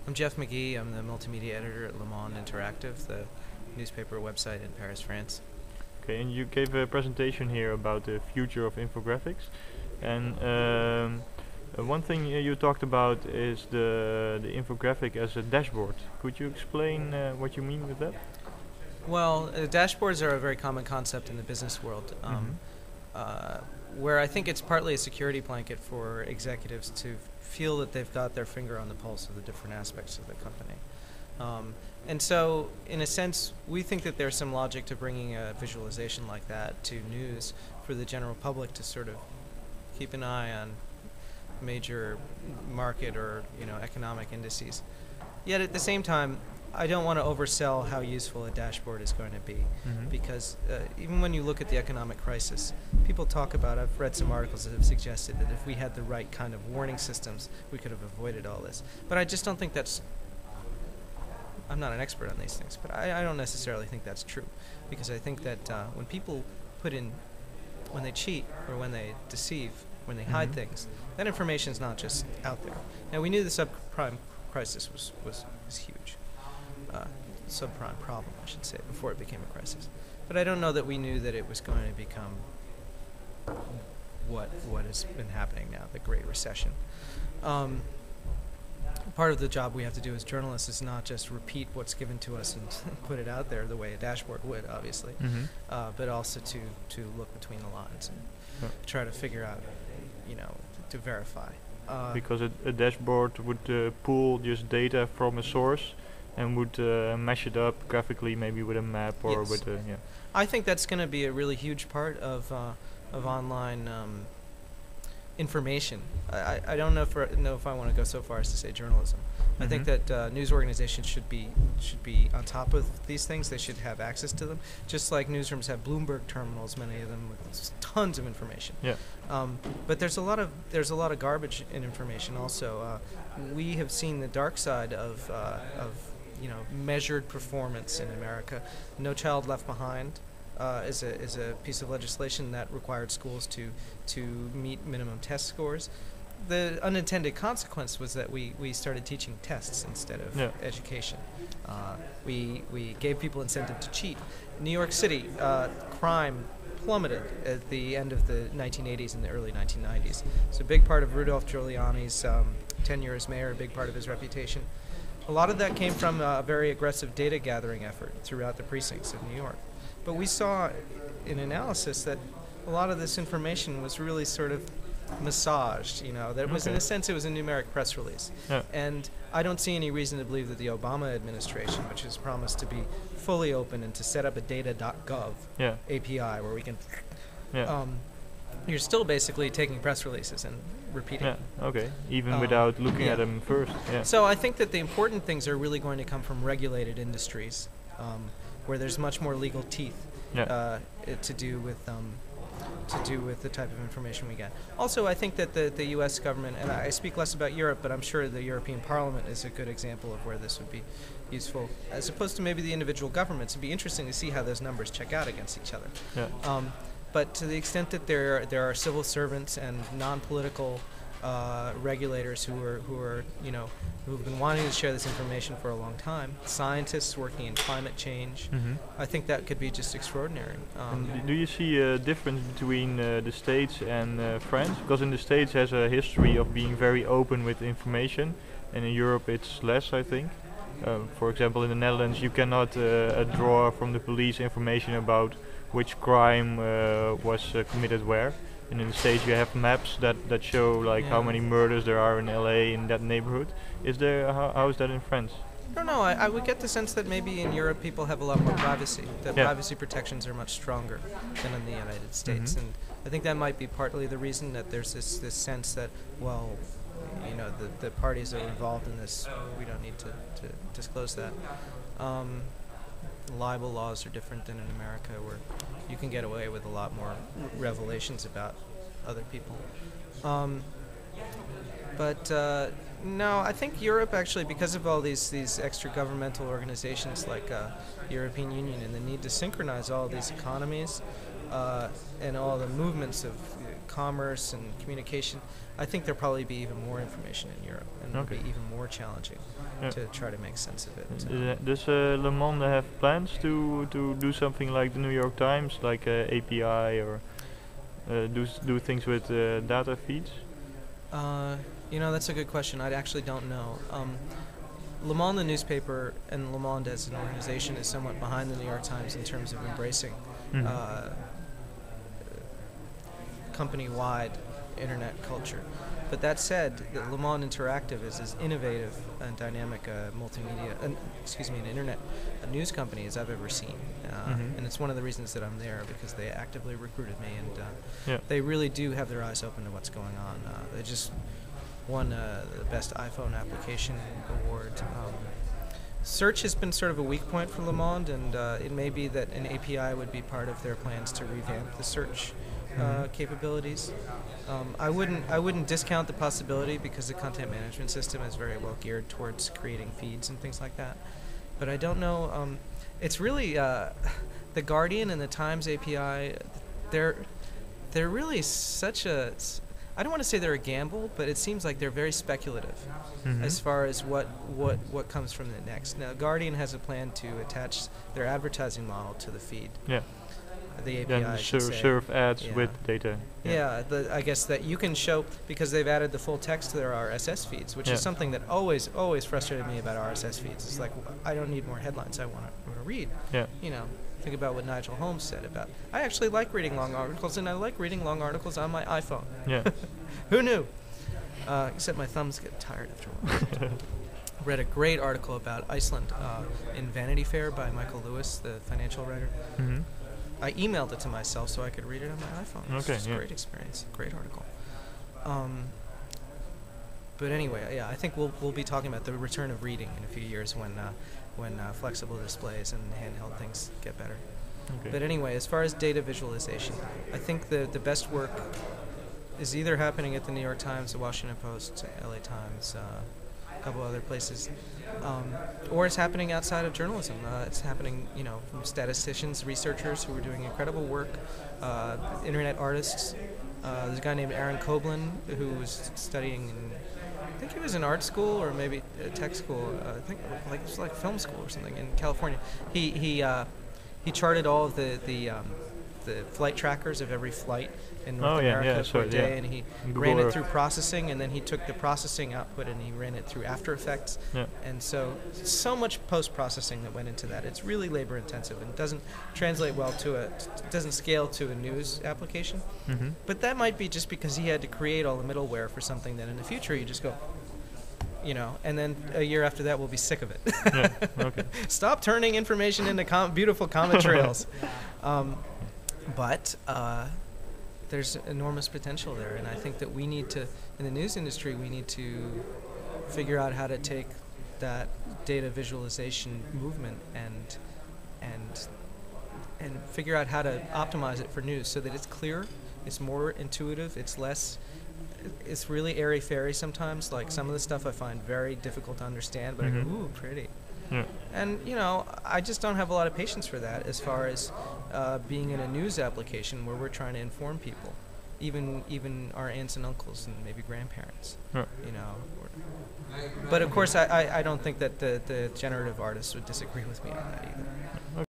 I'm Geoff McGhee. I'm the multimedia editor at Le Monde Interactive, the newspaper website in Paris, France. Okay, and you gave a presentation here about the future of infographics, and one thing you talked about is the infographic as a dashboard. Could you explain what you mean with that? Well, dashboards are a very common concept in the business world, where I think it's partly a security blanket for executives to feel that they've got their finger on the pulse of the different aspects of the company. And so, in a sense, we think that there's some logic to bringing a visualization like that to news for the general public to sort of keep an eye on major market or economic indices. Yet at the same time, I don't want to oversell how useful a dashboard is going to be, because even when you look at the economic crisis, people talk about, I've read some articles that have suggested that if we had the right kind of warning systems, we could have avoided all this. But I just don't think that's, I'm not an expert on these things, but I don't necessarily think that's true, because I think that when people when they cheat or when they deceive, when they hide things, that information is not just out there. Now, we knew the subprime crisis was huge. Subprime problem, I should say, before it became a crisis. But I don't know that we knew that it was going to become what has been happening now, the Great Recession. Part of the job we have to do as journalists is not just repeat what's given to us and put it out there the way a dashboard would, obviously, but also to look between the lines and try to figure out, to verify. Because a dashboard would pull just data from a source and would mesh it up graphically, maybe with a map or with a I think that's going to be a really huge part of online information. I don't know if I want to go so far as to say journalism. I think that news organizations should be on top of these things. They should have access to them, just like newsrooms have Bloomberg terminals, many of them with tons of information. But there's a lot of garbage in information also. We have seen the dark side of measured performance in America. No Child Left Behind is a piece of legislation that required schools to meet minimum test scores. The unintended consequence was that we started teaching tests instead of education. We gave people incentive to cheat. In New York City, crime plummeted at the end of the 1980s and the early 1990s. So a big part of Rudolph Giuliani's tenure as mayor, a big part of his reputation. A lot of that came from a very aggressive data gathering effort throughout the precincts of New York. But we saw in analysis that a lot of this information was really sort of massaged, that was in a sense it was a numeric press release. And I don't see any reason to believe that the Obama administration, which has promised to be fully open and to set up a data.gov API where we can you're still basically taking press releases and repeating them. Even without looking at them first. So I think that the important things are really going to come from regulated industries, where there's much more legal teeth to do with the type of information we get. Also, I think that the U.S. government, and I speak less about Europe, but I'm sure the European Parliament is a good example of where this would be useful, as opposed to maybe the individual governments. It'd be interesting to see how those numbers check out against each other. But to the extent that there are civil servants and non-political regulators who've been wanting to share this information for a long time, scientists working in climate change, I think that could be just extraordinary. Do you see a difference between the States and France? Because in the States has a history of being very open with information, and in Europe it's less, I think. For example, in the Netherlands you cannot draw from the police information about which crime was committed where. And in the States you have maps that show how many murders there are in LA in that neighborhood. How is that in France? I don't know. I would get the sense that maybe in Europe people have a lot more privacy, that privacy protections are much stronger than in the United States. And I think that might be partly the reason that there's this sense that, well, the parties that are involved in this, we don't need to disclose that. Libel laws are different than in America, where you can get away with a lot more revelations about other people. No, I think Europe actually, because of all these extra governmental organizations like European Union and the need to synchronize all these economies and all the movements of commerce and communication, I think there'll probably be even more information in Europe, and it'll be even more challenging to try to make sense of it. Does Le Monde have plans to do something like the New York Times, like API, or do things with data feeds? That's a good question. I actually don't know. Le Monde, the newspaper, and Le Monde as an organization is somewhat behind the New York Times in terms of embracing company-wide internet culture. But that said, the Le Monde Interactive is as innovative and dynamic an internet news company as I've ever seen. And it's one of the reasons that I'm there, because they actively recruited me, and they really do have their eyes open to what's going on. They just won the Best iPhone Application Award. Search has been sort of a weak point for Le Monde, and it may be that an API would be part of their plans to revamp the search capabilities. I wouldn't discount the possibility, because the content management system is very well geared towards creating feeds and things like that. But I don't know. It's really the Guardian and the Times API. They're really such a. I don't want to say they're a gamble, but it seems like they're very speculative as far as what comes from the next. Now, Guardian has a plan to attach their advertising model to the feed. Yeah. The API, Then serve ads with data. Yeah, I guess that you can show, because they've added the full text to their RSS feeds, which is something that always frustrated me about RSS feeds. It's like, I don't need more headlines. I want to read. Yeah. Think about what Nigel Holmes said about, I actually like reading long articles, and I like reading long articles on my iPhone. Yeah. Who knew? Except my thumbs get tired after a while. Read a great article about Iceland in Vanity Fair by Michael Lewis, the financial writer. I emailed it to myself so I could read it on my iPhone. Okay, It's a great experience, great article. But anyway, I think we'll be talking about the return of reading in a few years when flexible displays and handheld things get better. Okay. But anyway, as far as data visualization, I think the best work is either happening at the New York Times, the Washington Post, LA Times, a couple other places, or it's happening outside of journalism. It's happening, from statisticians, researchers who are doing incredible work, internet artists. There's a guy named Aaron Koblin who was studying I think he was in art school or maybe tech school. I think it was like film school or something in California. He charted all of the flight trackers of every flight in North America for a day, and he ran it through processing, and then he took the processing output and he ran it through After Effects. And so much post-processing that went into that. It's really labor-intensive and doesn't translate well doesn't scale to a news application. But that might be just because he had to create all the middleware for something that in the future you just go, and then a year after that we'll be sick of it. Stop turning information into beautiful comet trails. But there's enormous potential there, and I think that we need to, in the news industry, we need to figure out how to take that data visualization movement and figure out how to optimize it for news so that it's clear, it's more intuitive, it's really airy-fairy sometimes. Like some of the stuff I find very difficult to understand, but I go, ooh, pretty. And I just don't have a lot of patience for that as far as being in a news application where we're trying to inform people, even our aunts and uncles and maybe grandparents. But of course, I don't think that the generative artists would disagree with me on that either.